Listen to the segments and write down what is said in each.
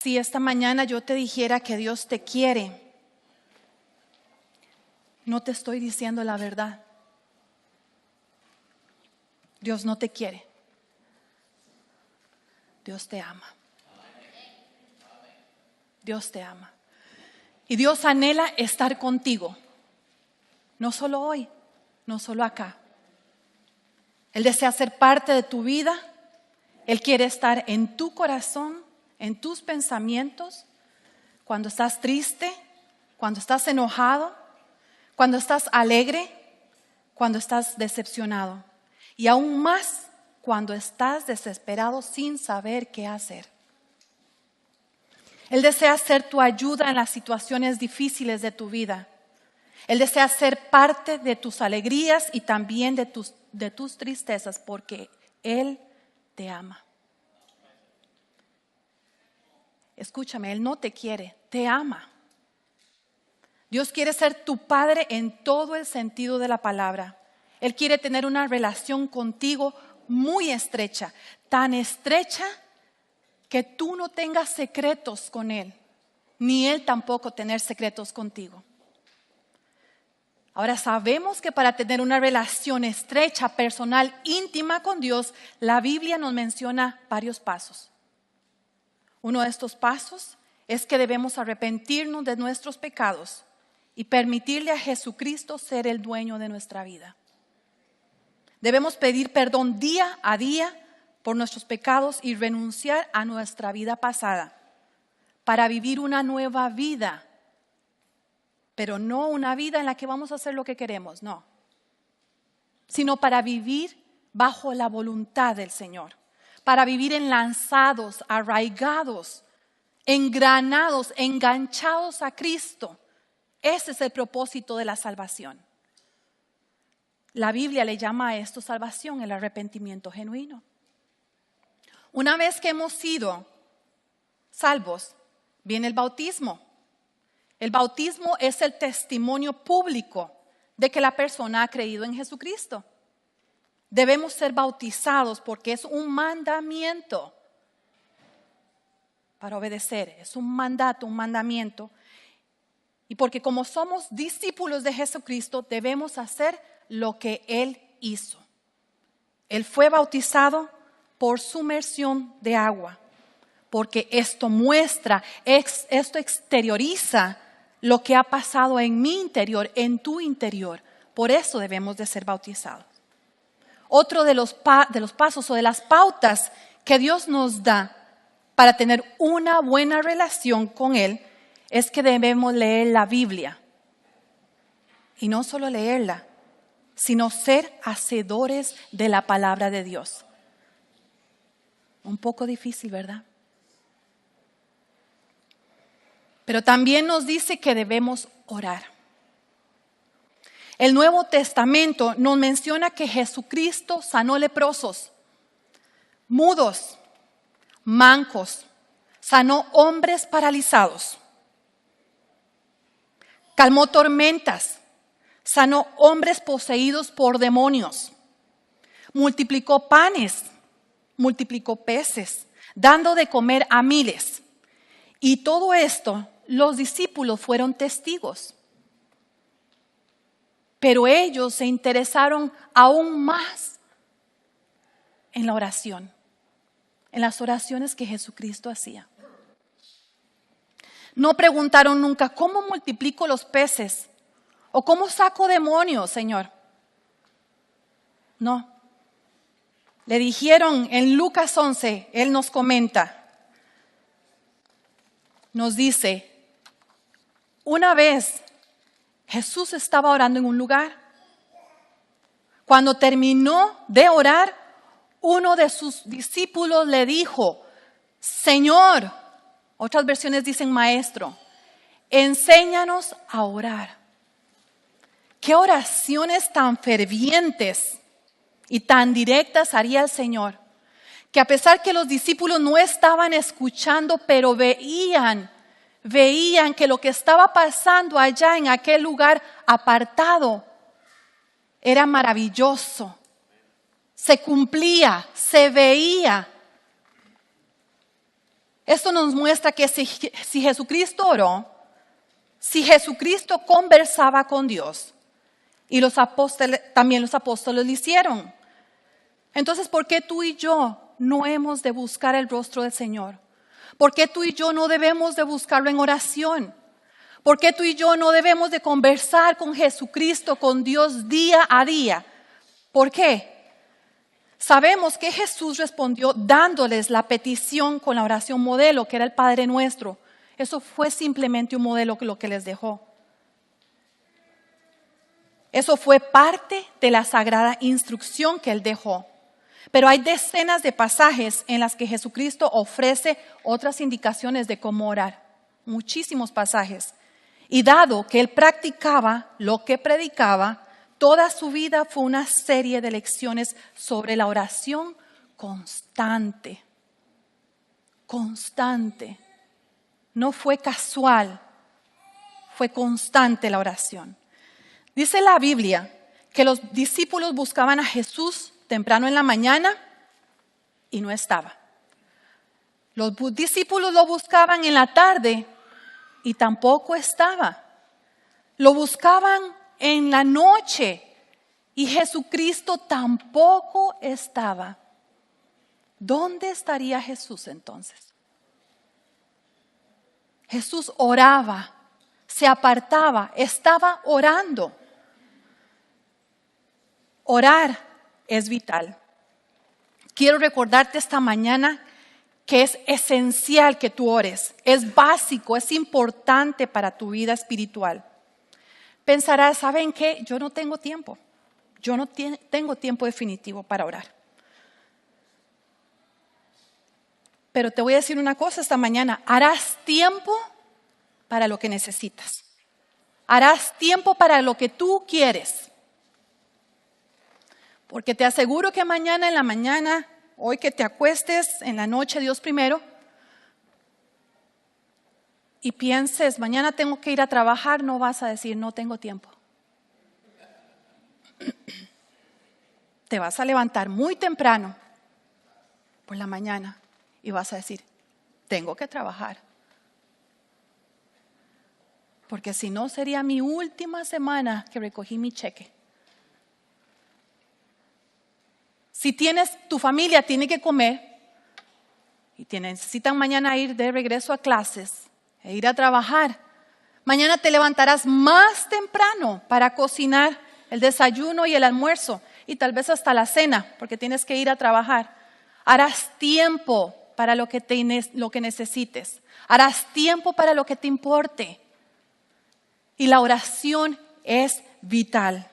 Si esta mañana yo te dijera que Dios te quiere, no te estoy diciendo la verdad. Dios no te quiere. Dios te ama. Dios te ama. Y Dios anhela estar contigo. No solo hoy, no solo acá. Él desea ser parte de tu vida. Él quiere estar en tu corazón, en tus pensamientos, cuando estás triste, cuando estás enojado, cuando estás alegre, cuando estás decepcionado. Y aún más cuando estás desesperado sin saber qué hacer. Él desea ser tu ayuda en las situaciones difíciles de tu vida. Él desea ser parte de tus alegrías y también de tus tristezas, porque Él te ama. Escúchame, Él no te quiere, te ama. Dios quiere ser tu Padre en todo el sentido de la palabra. Él quiere tener una relación contigo muy estrecha, tan estrecha que tú no tengas secretos con Él, ni Él tampoco tener secretos contigo. Ahora sabemos que para tener una relación estrecha, personal, íntima con Dios, la Biblia nos menciona varios pasos. Uno de estos pasos es que debemos arrepentirnos de nuestros pecados y permitirle a Jesucristo ser el dueño de nuestra vida. Debemos pedir perdón día a día por nuestros pecados y renunciar a nuestra vida pasada para vivir una nueva vida. Pero no una vida en la que vamos a hacer lo que queremos, no. Sino para vivir bajo la voluntad del Señor. Para vivir enlazados, arraigados, engranados, enganchados a Cristo. Ese es el propósito de la salvación. La Biblia le llama a esto salvación, el arrepentimiento genuino. Una vez que hemos sido salvos, viene el bautismo. El bautismo es el testimonio público de que la persona ha creído en Jesucristo. Debemos ser bautizados porque es un mandamiento para obedecer. Es un mandato, un mandamiento. Y porque como somos discípulos de Jesucristo, debemos hacer lo que Él hizo. Él fue bautizado por sumersión de agua. Porque esto muestra, esto exterioriza lo que ha pasado en mi interior, en tu interior. Por eso debemos de ser bautizados. Otro de los pasos o de las pautas que Dios nos da para tener una buena relación con Él es que debemos leer la Biblia. Y no solo leerla, sino ser hacedores de la palabra de Dios. Un poco difícil, ¿verdad? Pero también nos dice que debemos orar. El Nuevo Testamento nos menciona que Jesucristo sanó leprosos, mudos, mancos, sanó hombres paralizados, calmó tormentas, sanó hombres poseídos por demonios, multiplicó panes, multiplicó peces, dando de comer a miles. Y todo esto, los discípulos fueron testigos. Pero ellos se interesaron aún más en la oración, en las oraciones que Jesucristo hacía. No preguntaron nunca, ¿cómo multiplico los peces? ¿O cómo saco demonios, Señor? No. Le dijeron en Lucas 11, Él nos comenta, nos dice, una vez Jesús estaba orando en un lugar. Cuando terminó de orar, uno de sus discípulos le dijo, Señor, otras versiones dicen maestro, enséñanos a orar. ¿Qué oraciones tan fervientes y tan directas haría el Señor? Que a pesar que los discípulos no estaban escuchando, pero veían que lo que estaba pasando allá en aquel lugar apartado era maravilloso. Se cumplía, se veía. Esto nos muestra que si Jesucristo oró, si Jesucristo conversaba con Dios, y también los apóstoles lo hicieron. Entonces, ¿por qué tú y yo no hemos de buscar el rostro del Señor? ¿Por qué tú y yo no debemos de buscarlo en oración? ¿Por qué tú y yo no debemos de conversar con Jesucristo, con Dios día a día? ¿Por qué? Sabemos que Jesús respondió dándoles la petición con la oración modelo, que era el Padre Nuestro. Eso fue simplemente un modelo lo que les dejó. Eso fue parte de la sagrada instrucción que Él dejó. Pero hay decenas de pasajes en las que Jesucristo ofrece otras indicaciones de cómo orar. Muchísimos pasajes. Y dado que Él practicaba lo que predicaba, toda su vida fue una serie de lecciones sobre la oración constante. Constante. No fue casual, fue constante la oración. Dice la Biblia que los discípulos buscaban a Jesús temprano en la mañana y no estaba. Los discípulos lo buscaban en la tarde y tampoco estaba. Lo buscaban en la noche y Jesucristo tampoco estaba. ¿Dónde estaría Jesús entonces? Jesús oraba, se apartaba, estaba orando. Orar es vital. Quiero recordarte esta mañana que es esencial que tú ores. Es básico, es importante para tu vida espiritual. Pensarás, ¿saben qué? Yo no tengo tiempo. Yo no tengo tiempo definitivo para orar. Pero te voy a decir una cosa esta mañana. Harás tiempo para lo que necesitas. Harás tiempo para lo que tú quieres. Porque te aseguro que mañana en la mañana, hoy que te acuestes, en la noche, Dios primero, y pienses, mañana tengo que ir a trabajar, no vas a decir, no tengo tiempo. Te vas a levantar muy temprano por la mañana y vas a decir, tengo que trabajar. Porque si no, sería mi última semana que recogí mi cheque. Si tu familia tiene que comer y necesitan mañana ir de regreso a clases e ir a trabajar, mañana te levantarás más temprano para cocinar el desayuno y el almuerzo y tal vez hasta la cena porque tienes que ir a trabajar. Harás tiempo para lo que necesites. Harás tiempo para lo que te importe. Y la oración es vital.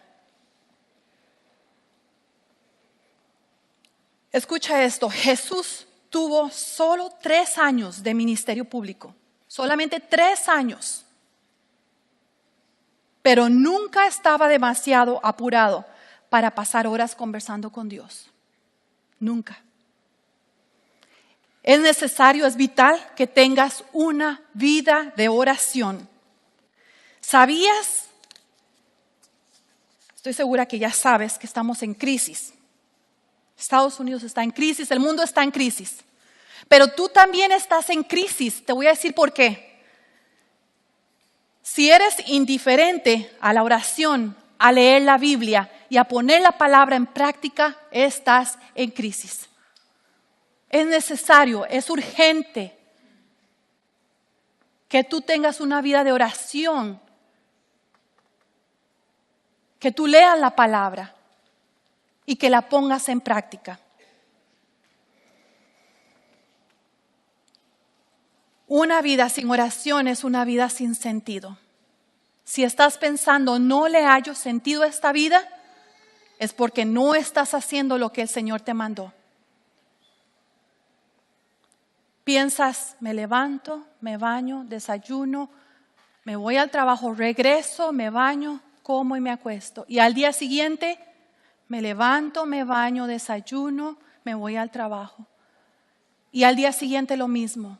Escucha esto, Jesús tuvo solo 3 años de ministerio público, solamente 3 años, pero nunca estaba demasiado apurado para pasar horas conversando con Dios, nunca. Es necesario, es vital que tengas una vida de oración. ¿Sabías? Estoy segura que ya sabes que estamos en crisis. Estados Unidos está en crisis, el mundo está en crisis. Pero tú también estás en crisis. Te voy a decir por qué. Si eres indiferente a la oración, a leer la Biblia y a poner la palabra en práctica, estás en crisis. Es necesario, es urgente que tú tengas una vida de oración, que tú leas la palabra y que la pongas en práctica. Una vida sin oración es una vida sin sentido. Si estás pensando, no le hallo sentido a esta vida, es porque no estás haciendo lo que el Señor te mandó. Piensas, me levanto, me baño, desayuno, me voy al trabajo, regreso, me baño, como y me acuesto. Y al día siguiente, me levanto, me baño, desayuno, me voy al trabajo. Y al día siguiente lo mismo.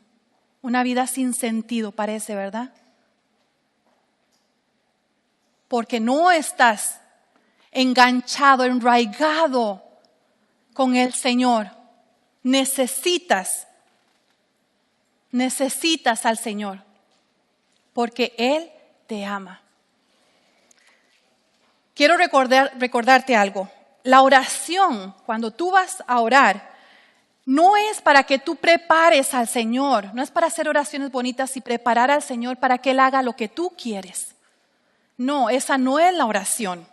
Una vida sin sentido parece, ¿verdad? Porque no estás enganchado, enraigado con el Señor. Necesitas necesitas al Señor, porque Él te ama. Quiero recordarte algo. La oración, cuando tú vas a orar, no es para que tú prepares al Señor, no es para hacer oraciones bonitas y preparar al Señor para que Él haga lo que tú quieres. No, esa no es la oración.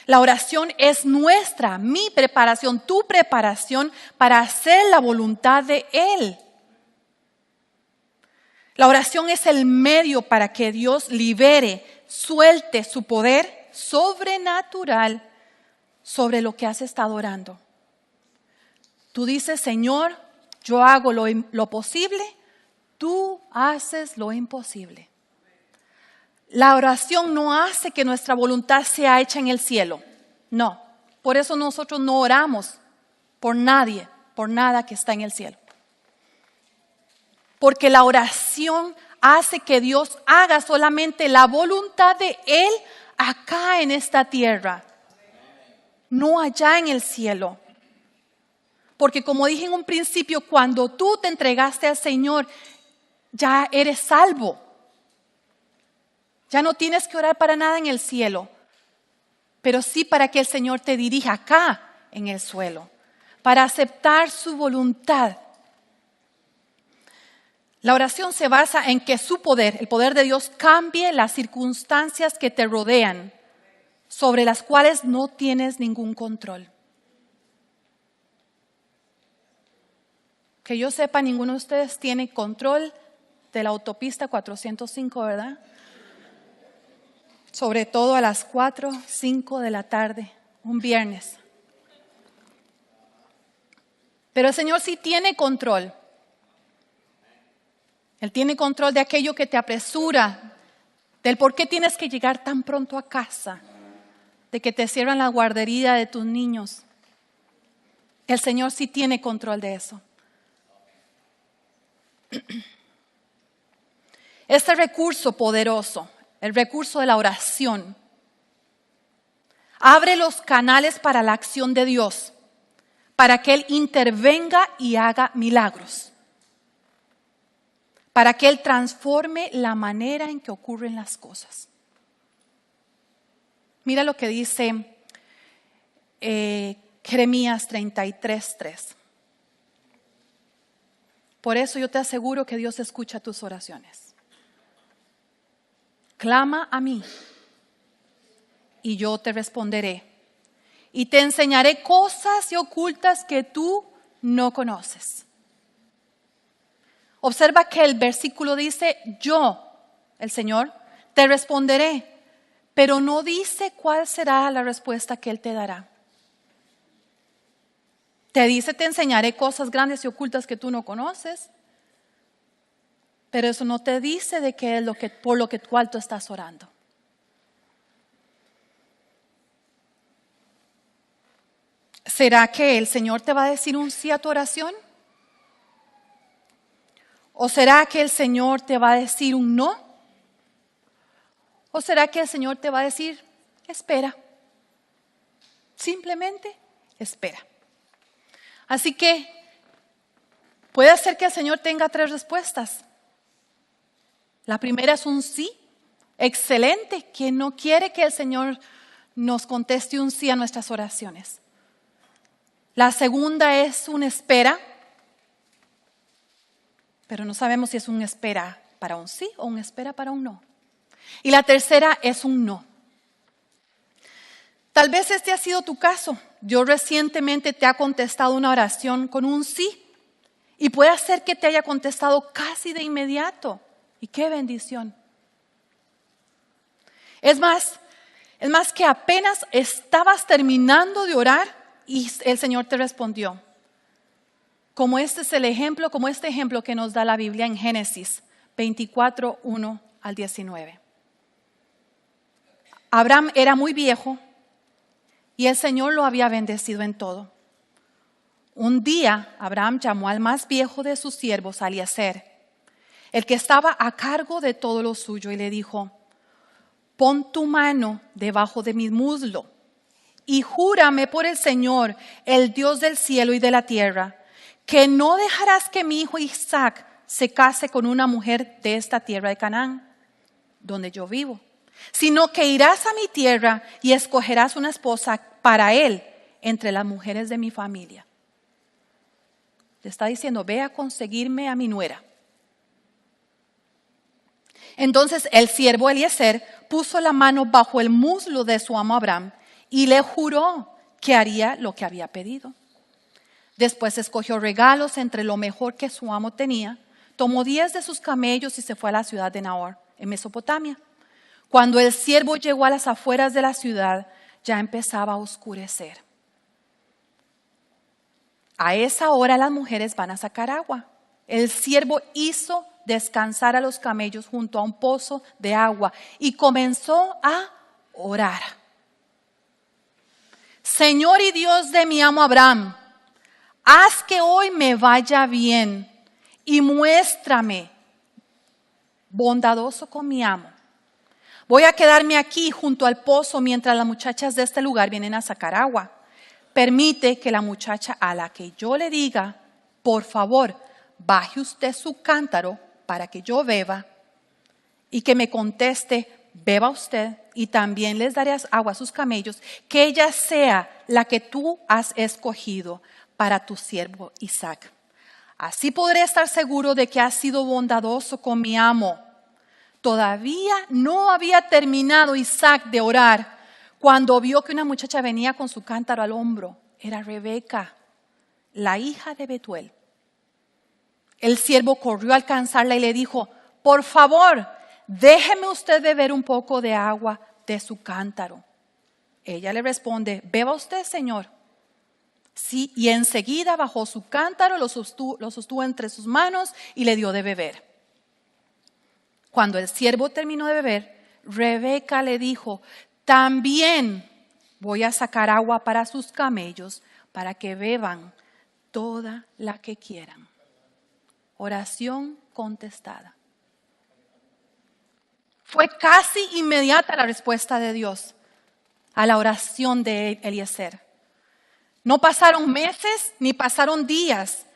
La oración es nuestra, mi preparación, tu preparación para hacer la voluntad de Él. La oración es el medio para que Dios libere, suelte su poder sobrenatural sobre lo que has estado orando. Tú dices, Señor, yo hago lo posible, tú haces lo imposible. La oración no hace que nuestra voluntad sea hecha en el cielo. No, por eso nosotros no oramos por nadie, por nada que está en el cielo. Porque la oración hace que Dios haga solamente la voluntad de Él acá en esta tierra, no allá en el cielo. Porque como dije en un principio, cuando tú te entregaste al Señor, ya eres salvo. Ya no tienes que orar para nada en el cielo, pero sí para que el Señor te dirija acá en el suelo, para aceptar su voluntad. La oración se basa en que su poder, el poder de Dios, cambie las circunstancias que te rodean, sobre las cuales no tienes ningún control. Que yo sepa, ninguno de ustedes tiene control de la autopista 405, ¿verdad? Sobre todo a las 4, 5 de la tarde, un viernes. Pero el Señor sí tiene control. Él tiene control de aquello que te apresura, del por qué tienes que llegar tan pronto a casa, de que te cierran la guardería de tus niños. El Señor sí tiene control de eso. Este recurso poderoso, el recurso de la oración, abre los canales para la acción de Dios, para que Él intervenga y haga milagros, para que Él transforme la manera en que ocurren las cosas. Mira lo que dice Jeremías 33:3. Por eso yo te aseguro que Dios escucha tus oraciones. Clama a mí y yo te responderé y te enseñaré cosas ocultas que tú no conoces. Observa que el versículo dice, yo, el Señor, te responderé, pero no dice cuál será la respuesta que Él te dará. Te dice, te enseñaré cosas grandes y ocultas que tú no conoces, pero eso no te dice de qué es por lo cual tú estás orando. ¿Será que el Señor te va a decir un sí a tu oración? ¿O será que el Señor te va a decir un no? ¿O será que el Señor te va a decir, espera? Simplemente espera. Así que puede ser que el Señor tenga 3 respuestas. La primera es un sí, excelente. ¿Quién no quiere que el Señor nos conteste un sí a nuestras oraciones? La segunda es un espera, pero no sabemos si es un espera para un sí o un espera para un no. Y la tercera es un no. Tal vez este ha sido tu caso. Dios recientemente te ha contestado una oración con un sí. Y puede ser que te haya contestado casi de inmediato. Y qué bendición. Es más que apenas estabas terminando de orar y el Señor te respondió. Como este es el ejemplo, como este ejemplo que nos da la Biblia en Génesis 24, 1 al 19. Abraham era muy viejo y el Señor lo había bendecido en todo. Un día Abraham llamó al más viejo de sus siervos, a Eliezer, el que estaba a cargo de todo lo suyo, y le dijo, pon tu mano debajo de mi muslo y júrame por el Señor, el Dios del cielo y de la tierra, que no dejarás que mi hijo Isaac se case con una mujer de esta tierra de Canaán, donde yo vivo, sino que irás a mi tierra y escogerás una esposa para él entre las mujeres de mi familia. Le está diciendo, ve a conseguirme a mi nuera. Entonces el siervo Eliezer puso la mano bajo el muslo de su amo Abraham y le juró que haría lo que había pedido. Después escogió regalos entre lo mejor que su amo tenía, tomó 10 de sus camellos y se fue a la ciudad de Nahor, en Mesopotamia. Cuando el siervo llegó a las afueras de la ciudad, ya empezaba a oscurecer. A esa hora las mujeres van a sacar agua. El siervo hizo descansar a los camellos junto a un pozo de agua y comenzó a orar. Señor y Dios de mi amo Abraham, haz que hoy me vaya bien y muéstrame bondadoso con mi amo. Voy a quedarme aquí junto al pozo mientras las muchachas de este lugar vienen a sacar agua. Permite que la muchacha a la que yo le diga, por favor, baje usted su cántaro para que yo beba, y que me conteste, beba usted, y también les daré agua a sus camellos, que ella sea la que tú has escogido para tu siervo Isaac. Así podré estar seguro de que has sido bondadoso con mi amo. Todavía no había terminado Isaac de orar cuando vio que una muchacha venía con su cántaro al hombro. Era Rebeca, la hija de Betuel. El siervo corrió a alcanzarla y le dijo, por favor, déjeme usted beber un poco de agua de su cántaro. Ella le responde, beba usted, señor. Sí, y enseguida bajó su cántaro, lo sostuvo entre sus manos y le dio de beber. Cuando el siervo terminó de beber, Rebeca le dijo, también voy a sacar agua para sus camellos para que beban toda la que quieran. Oración contestada. Fue casi inmediata la respuesta de Dios a la oración de Eliezer. No pasaron meses ni pasaron días.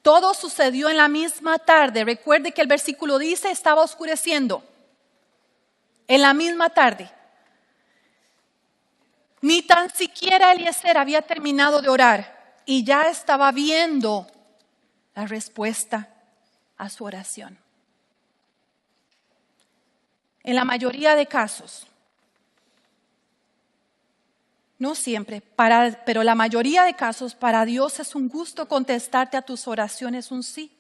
Todo sucedió en la misma tarde. Recuerde que el versículo dice, estaba oscureciendo. En la misma tarde. Ni tan siquiera Eliezer había terminado de orar y ya estaba viendo la respuesta a su oración. En la mayoría de casos, no siempre, pero la mayoría de casos para Dios es un gusto contestarte a tus oraciones un sí,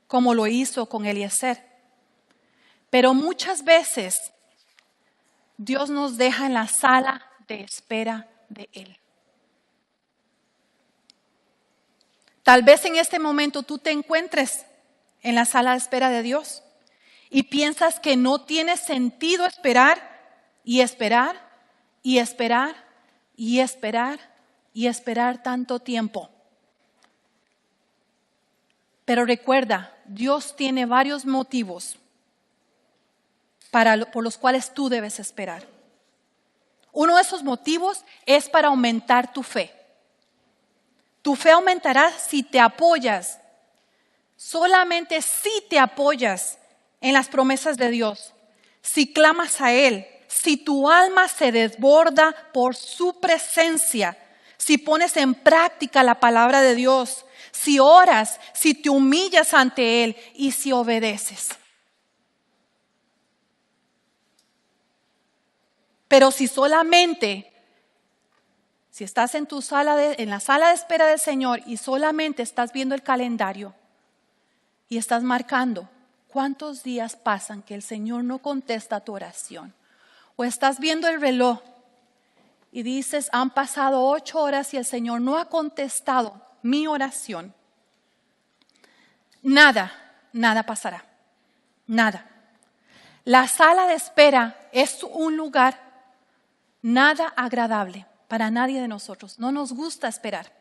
como lo hizo con Eliezer. Pero muchas veces Dios nos deja en la sala de espera de Él. Tal vez en este momento tú te encuentres en la sala de espera de Dios y piensas que no tiene sentido esperar y esperar y esperar y esperar y esperar tanto tiempo. Pero recuerda, Dios tiene varios motivos por los cuales tú debes esperar. Uno de esos motivos es para aumentar tu fe. Tu fe aumentará si te apoyas, solamente si te apoyas en las promesas de Dios, si clamas a Él, si tu alma se desborda por su presencia, si pones en práctica la palabra de Dios, si oras, si te humillas ante Él y si obedeces. Pero si estás en la sala de espera del Señor y solamente estás viendo el calendario y estás marcando cuántos días pasan que el Señor no contesta tu oración, o estás viendo el reloj y dices, han pasado 8 horas y el Señor no ha contestado mi oración, nada pasará, nada. La sala de espera es un lugar nada agradable para nadie de nosotros. No nos gusta esperar.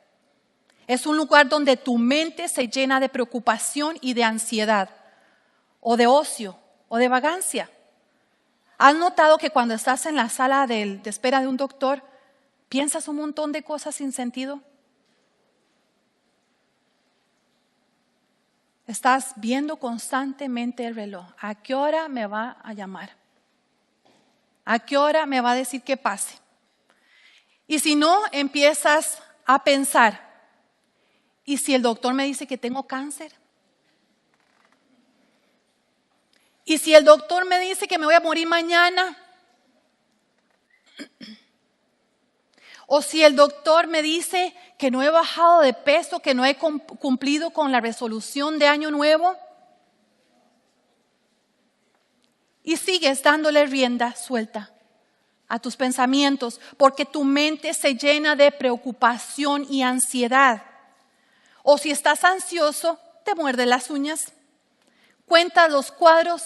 Es un lugar donde tu mente se llena de preocupación y de ansiedad, o de ocio, o de vagancia. ¿Has notado que cuando estás en la sala de espera de un doctor, piensas un montón de cosas sin sentido? estás viendo constantemente el reloj. ¿A qué hora me va a llamar? ¿A qué hora me va a decir que pase? Y si no, empiezas a pensar, ¿y si el doctor me dice que tengo cáncer? ¿Y si el doctor me dice que me voy a morir mañana? ¿O si el doctor me dice que no he bajado de peso, que no he cumplido con la resolución de año nuevo? Y sigues dándole rienda suelta a tus pensamientos porque tu mente se llena de preocupación y ansiedad. O si estás ansioso, te muerdes las uñas. Cuentas los cuadros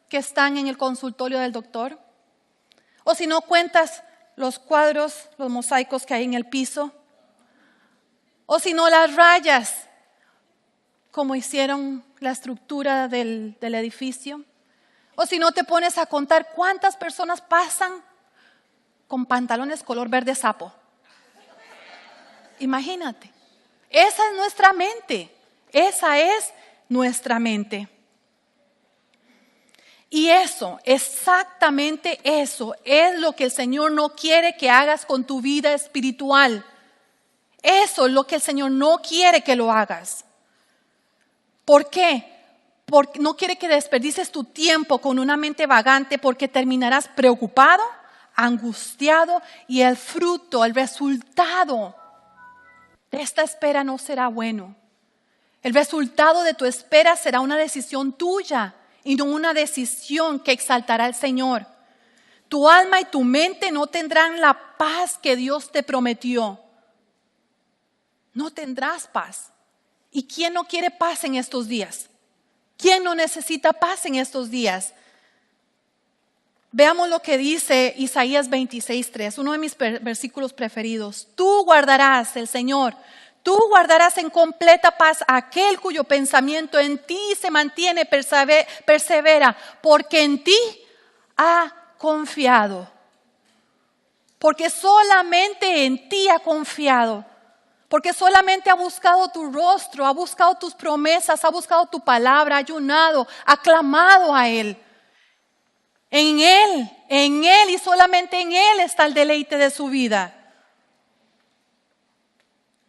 que están en el consultorio del doctor. O si no, cuentas los cuadros, los mosaicos que hay en el piso. O si no, las rayas, como hicieron la estructura del edificio. O si no, te pones a contar cuántas personas pasan con pantalones color verde sapo. Imagínate. Esa es nuestra mente. Esa es nuestra mente. Y eso, exactamente eso, es lo que el Señor no quiere que hagas con tu vida espiritual. Eso es lo que el Señor no quiere que lo hagas. ¿Por qué? Porque no quiere que desperdicies tu tiempo con una mente vagante porque terminarás preocupado, angustiado y el fruto, el resultado de esta espera no será bueno. El resultado de tu espera será una decisión tuya y no una decisión que exaltará al Señor. Tu alma y tu mente no tendrán la paz que Dios te prometió. No tendrás paz. ¿Y quién no quiere paz en estos días? ¿Quién no necesita paz en estos días? Veamos lo que dice Isaías 26:3, uno de mis versículos preferidos. Tú guardarás, el Señor, tú guardarás en completa paz a aquel cuyo pensamiento en ti se mantiene, persevera, porque en ti ha confiado. Porque solamente en ti ha confiado. Porque solamente ha buscado tu rostro, ha buscado tus promesas, ha buscado tu palabra, ha ayunado, ha clamado a Él. En Él y solamente en Él está el deleite de su vida.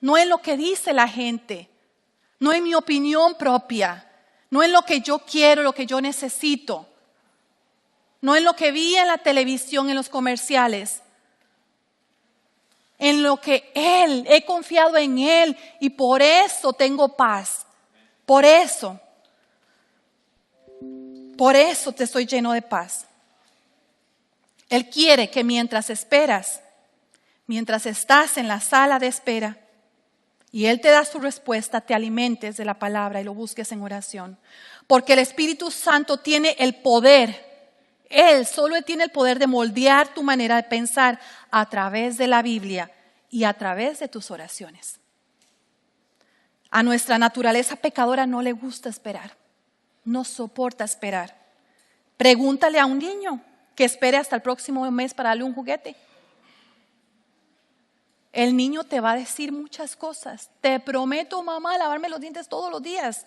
No en lo que dice la gente, no en mi opinión propia, no en lo que yo quiero, lo que yo necesito, no en lo que vi en la televisión, en los comerciales. En lo que Él, he confiado en Él y por eso tengo paz. Por eso te estoy lleno de paz. Él quiere que mientras esperas, mientras estás en la sala de espera y Él te da su respuesta, te alimentes de la palabra y lo busques en oración. Porque el Espíritu Santo tiene el poder. Él solo tiene el poder de moldear tu manera de pensar a través de la Biblia y a través de tus oraciones. A nuestra naturaleza pecadora no le gusta esperar, no soporta esperar. Pregúntale a un niño que espere hasta el próximo mes para darle un juguete. El niño te va a decir muchas cosas. Te prometo, mamá, lavarme los dientes todos los días.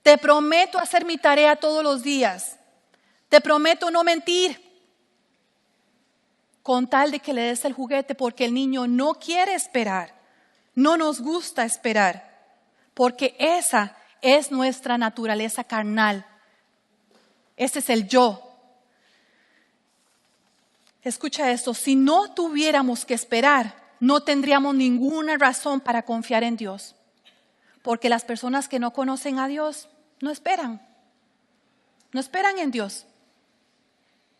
Te prometo hacer mi tarea todos los días. Te prometo no mentir, con tal de que le des el juguete, porque el niño no quiere esperar, no nos gusta esperar, porque esa es nuestra naturaleza carnal, ese es el yo. Escucha esto, si no tuviéramos que esperar, no tendríamos ninguna razón para confiar en Dios, porque las personas que no conocen a Dios no esperan en Dios.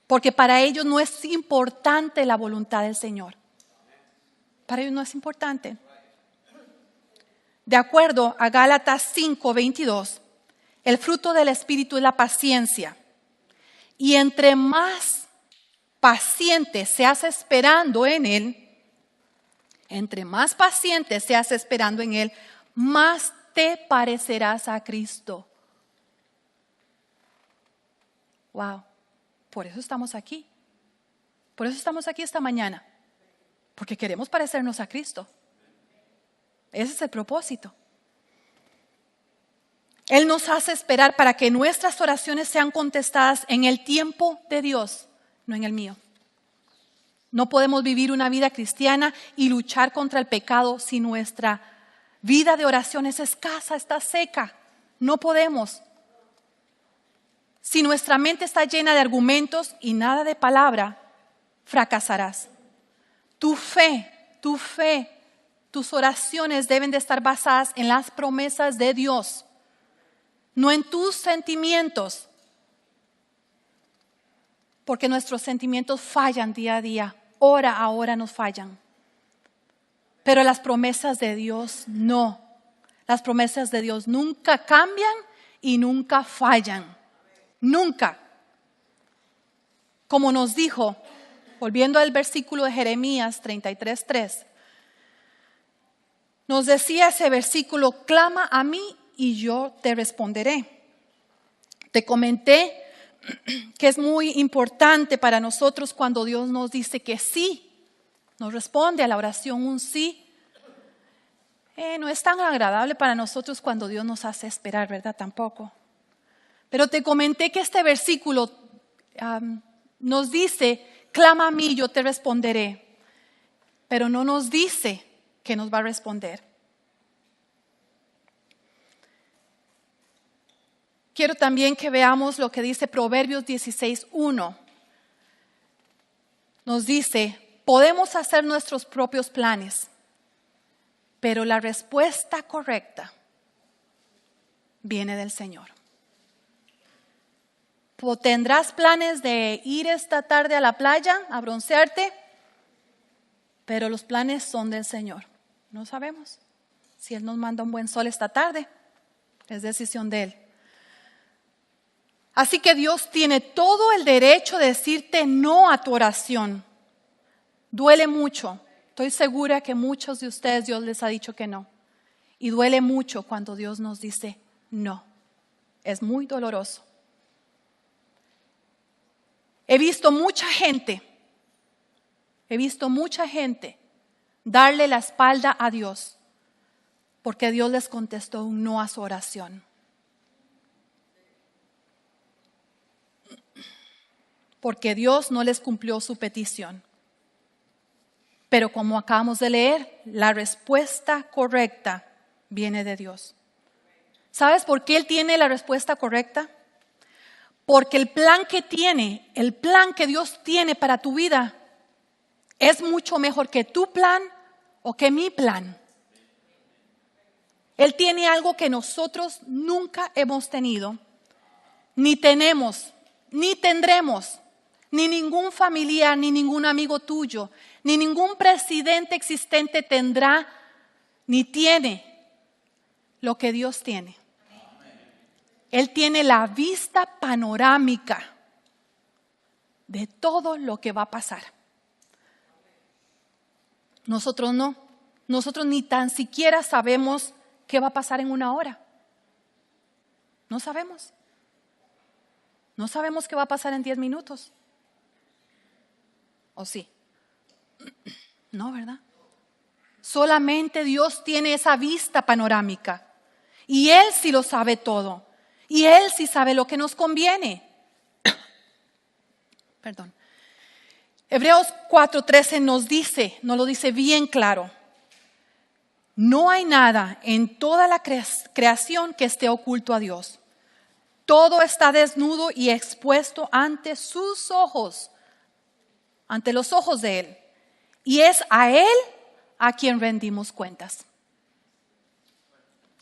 Porque para ellos no es importante la voluntad del Señor. Para ellos no es importante. De acuerdo a Gálatas 5:22, el fruto del Espíritu es la paciencia. Y entre más paciente seas esperando en Él, más te parecerás a Cristo. Wow. Por eso estamos aquí. Por eso estamos aquí esta mañana. Porque queremos parecernos a Cristo. Ese es el propósito. Él nos hace esperar para que nuestras oraciones sean contestadas en el tiempo de Dios, no en el mío. No podemos vivir una vida cristiana y luchar contra el pecado si nuestra vida de oración es escasa, está seca. No podemos. Si nuestra mente está llena de argumentos y nada de palabra, fracasarás. Tu fe, tus oraciones deben de estar basadas en las promesas de Dios, no en tus sentimientos, porque nuestros sentimientos fallan día a día, hora a hora nos fallan. Pero las promesas de Dios no. Las promesas de Dios nunca cambian y nunca fallan. Nunca. Como nos dijo, volviendo al versículo de Jeremías 33:3, nos decía ese versículo: clama a mí y yo te responderé. Te comenté que es muy importante para nosotros cuando Dios nos dice que sí, nos responde a la oración un sí. No es tan agradable para nosotros cuando Dios nos hace esperar, ¿verdad? Tampoco. Pero te comenté que este versículo nos dice: clama a mí, yo te responderé. Pero no nos dice que nos va a responder. Quiero también que veamos lo que dice Proverbios 16:1. Nos dice: podemos hacer nuestros propios planes, pero la respuesta correcta viene del Señor. Tendrás planes de ir esta tarde a la playa a broncearte, pero los planes son del Señor. No sabemos si Él nos manda un buen sol esta tarde. Es decisión de Él. Así que Dios tiene todo el derecho de decirte no a tu oración. Duele mucho. Estoy segura que muchos de ustedes Dios les ha dicho que no. Y duele mucho cuando Dios nos dice no. Es muy doloroso. He visto mucha gente darle la espalda a Dios porque Dios les contestó un no a su oración. Porque Dios no les cumplió su petición. Pero como acabamos de leer, la respuesta correcta viene de Dios. ¿Sabes por qué Él tiene la respuesta correcta? Porque el plan que Dios tiene para tu vida es mucho mejor que tu plan o que mi plan. Él tiene algo que nosotros nunca hemos tenido, ni tenemos, ni tendremos, ni ningún familiar, ni ningún amigo tuyo, ni ningún presidente existente tendrá, ni tiene lo que Dios tiene. Él tiene la vista panorámica de todo lo que va a pasar. Nosotros no. Nosotros ni tan siquiera sabemos qué va a pasar en una hora. No sabemos. No sabemos qué va a pasar en 10 minutos. ¿O sí? No, ¿verdad? Solamente Dios tiene esa vista panorámica. Y Él sí lo sabe todo. Y Él sí sabe lo que nos conviene. Perdón. Hebreos 4:13 nos lo dice bien claro. No hay nada en toda la creación que esté oculto a Dios. Todo está desnudo y expuesto ante sus ojos, ante los ojos de Él. Y es a Él a quien rendimos cuentas.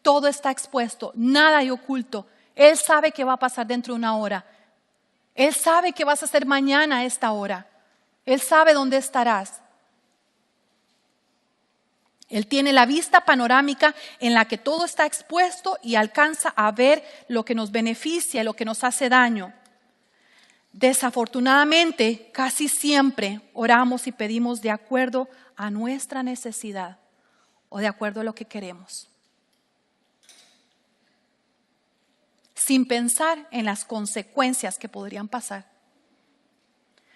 Todo está expuesto, nada hay oculto. Él sabe qué va a pasar dentro de una hora. Él sabe qué vas a hacer mañana a esta hora. Él sabe dónde estarás. Él tiene la vista panorámica en la que todo está expuesto y alcanza a ver lo que nos beneficia, lo que nos hace daño. Desafortunadamente, casi siempre oramos y pedimos de acuerdo a nuestra necesidad o de acuerdo a lo que queremos, sin pensar en las consecuencias que podrían pasar.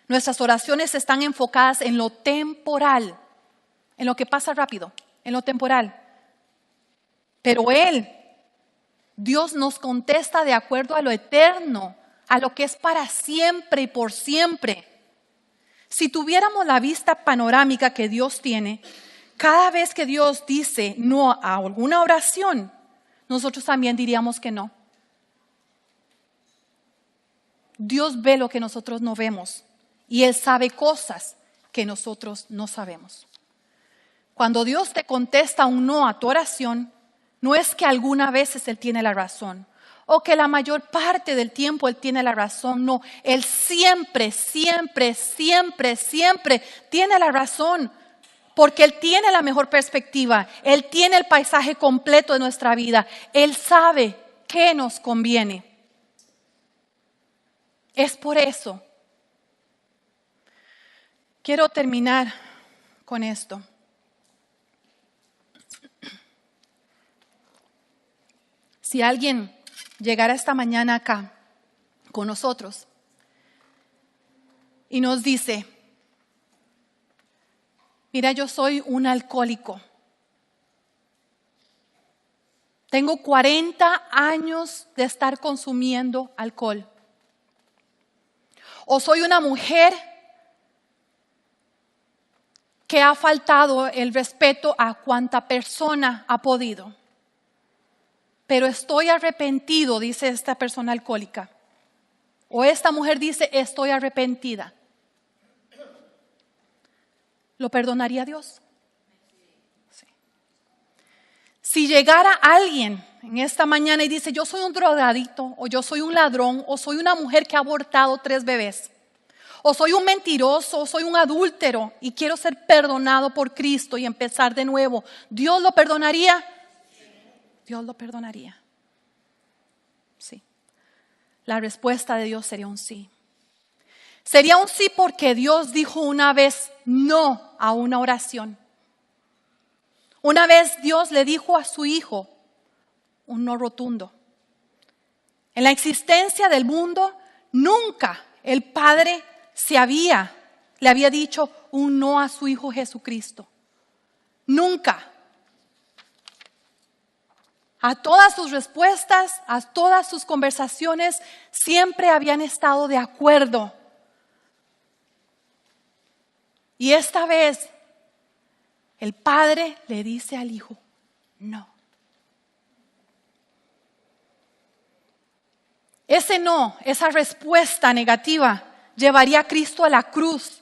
Nuestras oraciones están enfocadas en lo temporal, en lo que pasa rápido, en lo temporal. Pero Él Dios nos contesta de acuerdo a lo eterno, a lo que es para siempre y por siempre. Si tuviéramos la vista panorámica que Dios tiene, cada vez que Dios dice no a alguna oración, nosotros también diríamos que no. Dios ve lo que nosotros no vemos y Él sabe cosas que nosotros no sabemos. Cuando Dios te contesta un no a tu oración, no es que algunas veces Él tiene la razón o que la mayor parte del tiempo Él tiene la razón. No, Él siempre, siempre, siempre, siempre tiene la razón porque Él tiene la mejor perspectiva. Él tiene el paisaje completo de nuestra vida. Él sabe qué nos conviene. Es por eso. Quiero terminar con esto. Si alguien llegara esta mañana acá con nosotros y nos dice, mira, yo soy un alcohólico. Tengo 40 años de estar consumiendo alcohol. O soy una mujer que ha faltado el respeto a cuanta persona ha podido. Pero estoy arrepentido, dice esta persona alcohólica. O esta mujer dice, estoy arrepentida. ¿Lo perdonaría Dios? Sí. Si llegara alguien en esta mañana y dice, yo soy un drogadicto, o yo soy un ladrón, o soy una mujer que ha abortado 3 bebés, o soy un mentiroso, o soy un adúltero y quiero ser perdonado por Cristo y empezar de nuevo, ¿Dios lo perdonaría? Dios lo perdonaría. Sí. La respuesta de Dios sería un sí. Sería un sí porque Dios dijo una vez no a una oración. Una vez Dios le dijo a su hijo un no rotundo. En la existencia del mundo, nunca el Padre le había dicho un no a su hijo Jesucristo. Nunca. A todas sus respuestas, a todas sus conversaciones, siempre habían estado de acuerdo. Y esta vez, el Padre le dice al Hijo, no. Ese no, esa respuesta negativa, llevaría a Cristo a la cruz,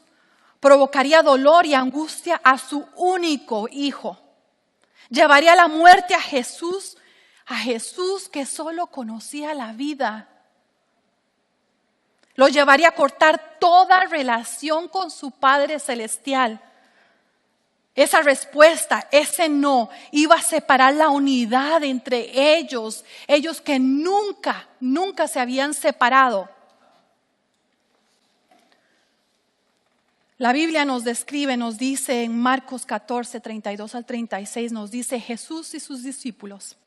provocaría dolor y angustia a su único Hijo. Llevaría a la muerte a Jesús que solo conocía la vida. Lo llevaría a cortar toda relación con su Padre Celestial. Esa respuesta, ese no, iba a separar la unidad entre ellos que nunca se habían separado. La Biblia nos describe, nos dice en Marcos 14, 32 al 36, nos dice Jesús y sus discípulos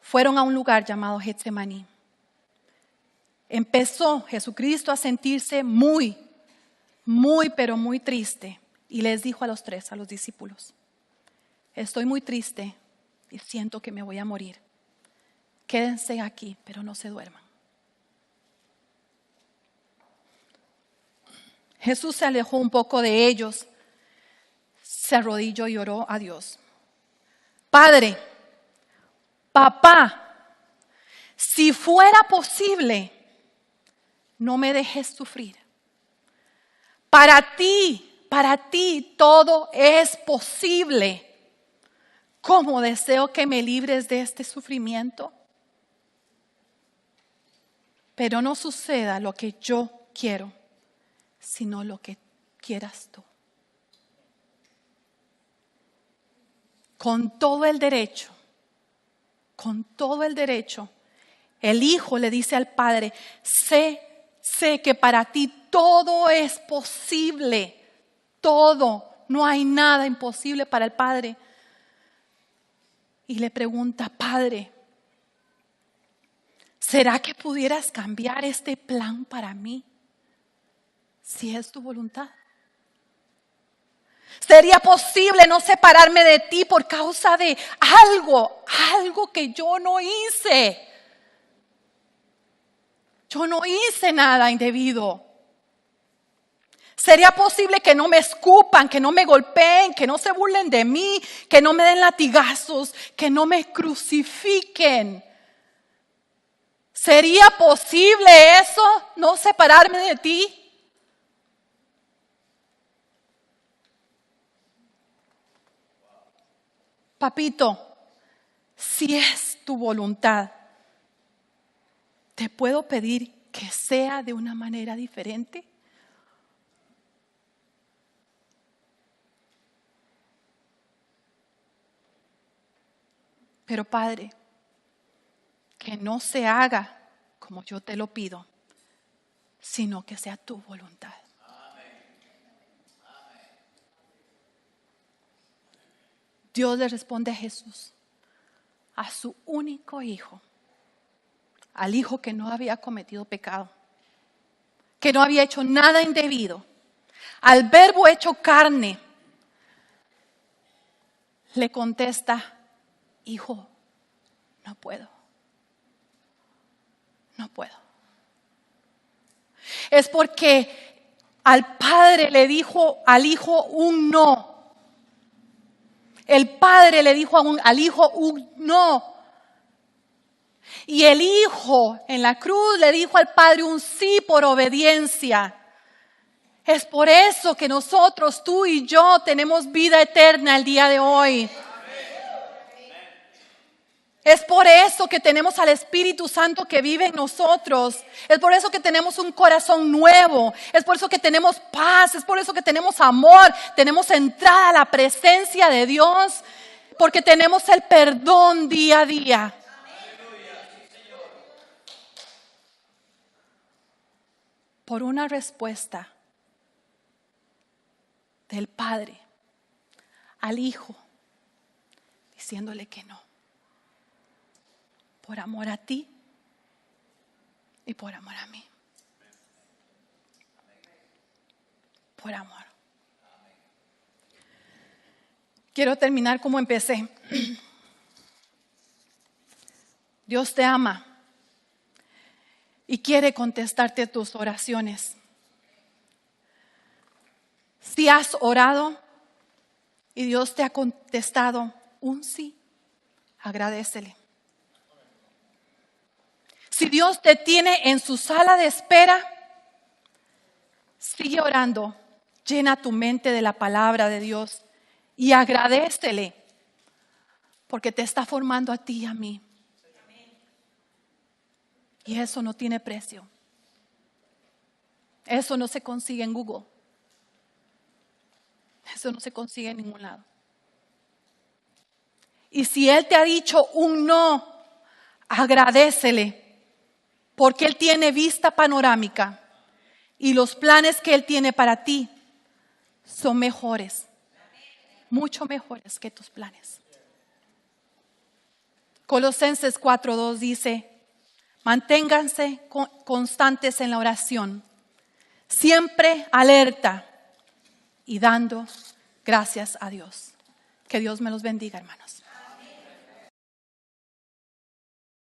fueron a un lugar llamado Getsemaní. Empezó Jesucristo a sentirse muy, pero muy triste. Y les dijo a los 3, a los discípulos, estoy muy triste y siento que me voy a morir. Quédense aquí, pero no se duerman. Jesús se alejó un poco de ellos, se arrodilló y oró a Dios. Padre, papá, si fuera posible, no me dejes sufrir. Para ti todo es posible. ¿Cómo deseo que me libres de este sufrimiento? Pero no suceda lo que yo quiero, sino lo que quieras tú. Con todo el derecho, el Hijo le dice al Padre, sé que para ti todo es posible, todo, no hay nada imposible para el Padre. Y le pregunta, Padre, ¿será que pudieras cambiar este plan para mí? Si es tu voluntad. ¿Sería posible no separarme de ti por causa de algo que yo no hice? Yo no hice nada indebido. ¿Sería posible que no me escupan, que no me golpeen, que no se burlen de mí, que no me den latigazos, que no me crucifiquen? ¿Sería posible eso, no separarme de ti? Papito, si es tu voluntad, ¿te puedo pedir que sea de una manera diferente? Pero Padre, que no se haga como yo te lo pido, sino que sea tu voluntad. Dios le responde a Jesús, a su único hijo, al hijo que no había cometido pecado, que no había hecho nada indebido, al verbo hecho carne, le contesta, hijo, no puedo. No puedo. Es porque al padre le dijo al hijo un no. El padre le dijo al hijo un no. Y el hijo en la cruz le dijo al padre un sí por obediencia. Es por eso que nosotros, tú y yo, tenemos vida eterna el día de hoy. Es por eso que tenemos al Espíritu Santo que vive en nosotros. Es por eso que tenemos un corazón nuevo. Es por eso que tenemos paz. Es por eso que tenemos amor. Tenemos entrada a la presencia de Dios. Porque tenemos el perdón día a día. Por una respuesta del Padre al Hijo diciéndole que no. Por amor a ti y por amor a mí. Por amor. Quiero terminar como empecé. Dios te ama y quiere contestarte tus oraciones. Si has orado y Dios te ha contestado un sí, agradécele. Si Dios te tiene en su sala de espera, sigue orando, llena tu mente de la palabra de Dios y agradécele porque te está formando a ti y a mí. Y eso no tiene precio. Eso no se consigue en Google. Eso no se consigue en ningún lado. Y si Él te ha dicho un no, agradécele. Porque Él tiene vista panorámica y los planes que Él tiene para ti son mejores, mucho mejores que tus planes. Colosenses 4:2 dice, manténganse constantes en la oración, siempre alerta y dando gracias a Dios. Que Dios me los bendiga, hermanos.